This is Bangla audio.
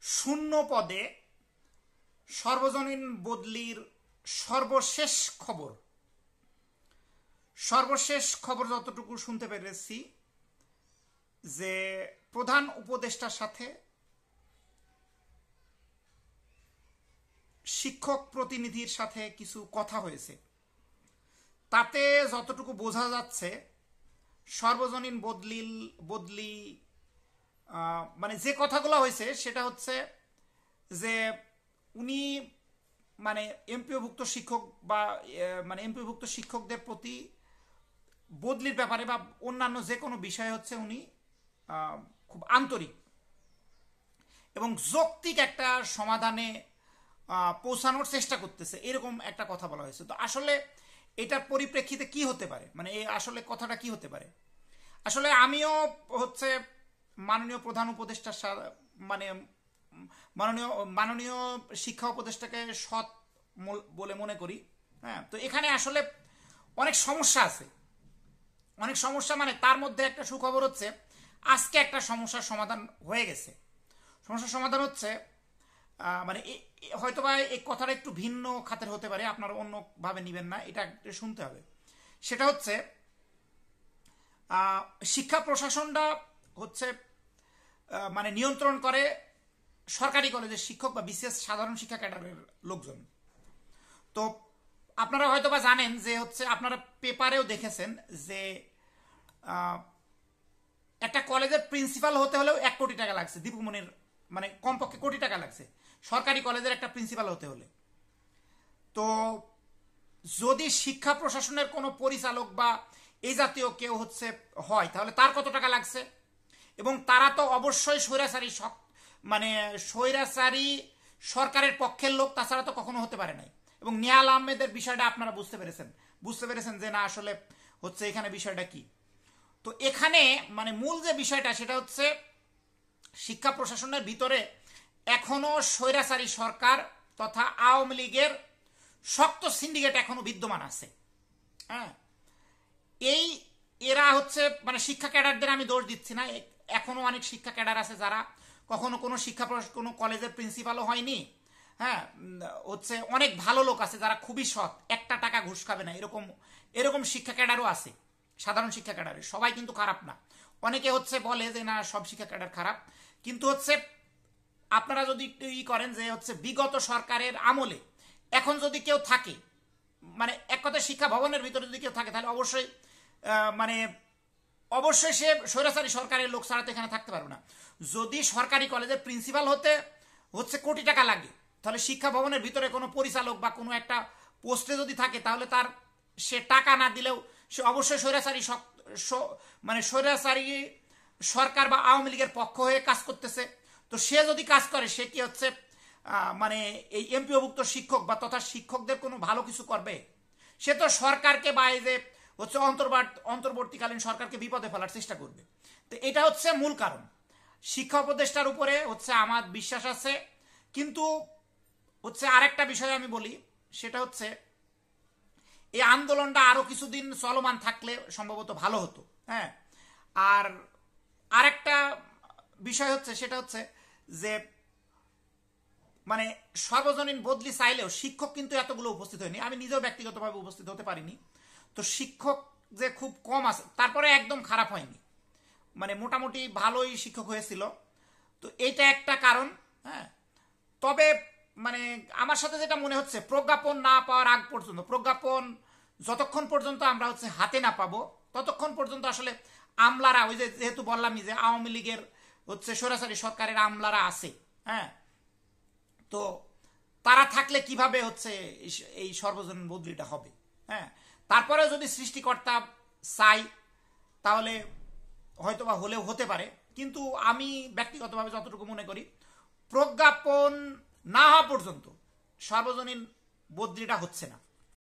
শূন্য পদে সর্বজনীন বদলির সর্বশেষ খবর যতটুকু শুনতে পেরেছি যে প্রধান উপদেষ্টার সাথে শিক্ষক প্রতিনিধির সাথে কিছু কথা হয়েছে। তাতে যতটুকু বোঝা যাচ্ছে সর্বজনীন বদলি মানে যে কথাগুলো হয়েছে সেটা হচ্ছে যে উনি মানে এমপিওভুক্ত শিক্ষক বা মানে এমপিওভুক্ত শিক্ষকদের প্রতি বদলির ব্যাপারে বা অন্যান্য যে কোনো বিষয়ে হচ্ছে উনি খুব আন্তরিক এবং যৌক্তিক একটা সমাধানে পৌঁছানোর চেষ্টা করতেছে, এরকম একটা কথা বলা হয়েছে। তো আসলে এটার পরিপ্রেক্ষিতে কি হতে পারে, মানে এই আসলে কথাটা কি হতে পারে? আসলে আমিও হচ্ছে মাননীয় প্রধান উপদেষ্টার মানে মাননীয় শিক্ষা উপদেষ্টাকে সৎ বলে মনে করি। হ্যাঁ, তো এখানে আসলে অনেক সমস্যা মানে তার মধ্যে একটা সুখবর হচ্ছে আজকে একটা সমস্যার সমাধান হয়ে গেছে। সমস্যার সমাধান হচ্ছে মানে হয়তোবা এই কথাটা একটু ভিন্ন খাতের হতে পারে, আপনারা অন্যভাবে নেবেন না, এটা শুনতে হবে। সেটা হচ্ছে শিক্ষা প্রশাসনটা হচ্ছে মানে নিয়ন্ত্রণ করে সরকারি কলেজের শিক্ষক বা বিশেষ সাধারণ শিক্ষা ক্যাডারের লোকজন। তো আপনারা হয়তোবা জানেন যে হচ্ছে আপনারা পেপারেও দেখেছেন যে একটা কলেজের প্রিন্সিপাল হতে হলেও 1 কোটি টাকা লাগছে। দীপুমনির মানে কমপক্ষে কোটি টাকা লাগছে সরকারি কলেজের একটা প্রিন্সিপাল হতে হলে। তো যদি শিক্ষা প্রশাসনের কোনো পরিচালক বা এই জাতীয় কেউ হচ্ছে হয় তাহলে তার কত টাকা লাগছে? এবং তারা তো অবশ্যই স্বৈরাচারী সরকারের পক্ষের লোক, তাছাড়া তো কখনো হতে পারে নাই। এবং নিয়াল আহমেদের বিষয়টা আপনারা বুঝতে পেরেছেন যে না আসলে হচ্ছে এখানে বিষয়টা কি। তো এখানে মানে মূল যে বিষয়টা সেটা হচ্ছে শিক্ষা প্রশাসনের ভিতরে এখনো স্বৈরাচারী সরকার তথা আওয়ামী লীগের শক্ত সিন্ডিকেট এখনো বিদ্যমান আছে। হ্যাঁ, এরা হচ্ছে মানে শিক্ষা ক্যাডারদের আমি দোষ দিচ্ছি না, এখনো অনেক শিক্ষা ক্যাডার আছে যারা কখনো কোনো কলেজের প্রিন্সিপালও হয়নি। হ্যাঁ, হচ্ছে অনেক ভালো লোক আছে যারা খুবই সৎ, একটা টাকা ঘুষ খাবে না, এরকম শিক্ষা ক্যাডারও আছে। সাধারণ শিক্ষা ক্যাডারের সবাই কিন্তু খারাপ না। অনেকে হচ্ছে বলে যে না সব শিক্ষা ক্যাডার খারাপ, কিন্তু হচ্ছে আপনারা যদি একটু করেন যে হচ্ছে বিগত সরকারের আমলে এখন যদি কেউ থাকে, মানে এক কথায় শিক্ষা ভবনের ভিতরে যদি কেউ থাকে তাহলে অবশ্যই সে স্বৈরাচারী সরকারের লোক ছাড়া তো এখানে থাকতে পারবে না। যদি সরকারি কলেজের প্রিন্সিপাল হতে হচ্ছে কোটি টাকা লাগে, তাহলে শিক্ষা ভবনের ভিতরে কোনো পরিচালক বা কোনো একটা পোস্টে যদি থাকে তাহলে সে টাকা না দিলেও সে অবশ্যই স্বৈরাচারী সরকার বা আওয়ামী লীগের পক্ষ হয়ে কাজ করতেছে। তো সে যদি কাজ করে সে কি হচ্ছে মানে এই এমপিওভুক্ত শিক্ষক বা তথা শিক্ষকদের কোনো ভালো কিছু করবে? সে তো সরকারকে বা এই যে হচ্ছে অন্তর্বর্তীকালীন সরকারকে বিপদে ফেলার চেষ্টা করবে। তো এটা হচ্ছে মূল কারণ। শিক্ষা উপদেষ্টার উপরে হচ্ছে আমার বিশ্বাস আছে, কিন্তু হচ্ছে আরেকটা বিষয় আমি বলি, সেটা হচ্ছে এই আন্দোলনটা আরো কিছুদিন চলমান থাকলে সম্ভবত ভালো হতো। হ্যাঁ, আর আরেকটা বিষয় হচ্ছে সেটা হচ্ছে যে মানে সর্বজনীন বদলি চাইলেও শিক্ষক কিন্তু এতগুলো উপস্থিত হয়নি। আমি নিজেও ব্যক্তিগতভাবে উপস্থিত হতে পারিনি। তো শিক্ষক যে খুব কম আছে, তারপরে একদম খারাপ হয়নি, মানে মোটামুটি ভালোই শিক্ষক হয়েছিল। তো এইটা একটা কারণ। হ্যাঁ, তবে মানে আমার সাথে যেটা মনে হচ্ছে প্রজ্ঞাপন না পাওয়ার আগ পর্যন্ত, প্রজ্ঞাপন যতক্ষণ পর্যন্ত আমরা হচ্ছে হাতে না পাবো ততক্ষণ পর্যন্ত আসলে আমলারা, ওই যে যেহেতু বললামই যে আওয়ামী লীগের হচ্ছে স্বৈরাচারী সরকারের আমলারা আছে, হ্যাঁ, তো তারা থাকলে কিভাবে হচ্ছে এই সর্বজনীন বদলিটা হবে? হ্যাঁ, তারপরে যদি সৃষ্টিকর্তা চাই তাহলে হয়তোবা হলেও হতে পারে, কিন্তু আমি ব্যক্তিগতভাবে যতটুকু মনে করি প্রজ্ঞাপন না হওয়া পর্যন্ত সর্বজনীন বদলিটা হচ্ছে না।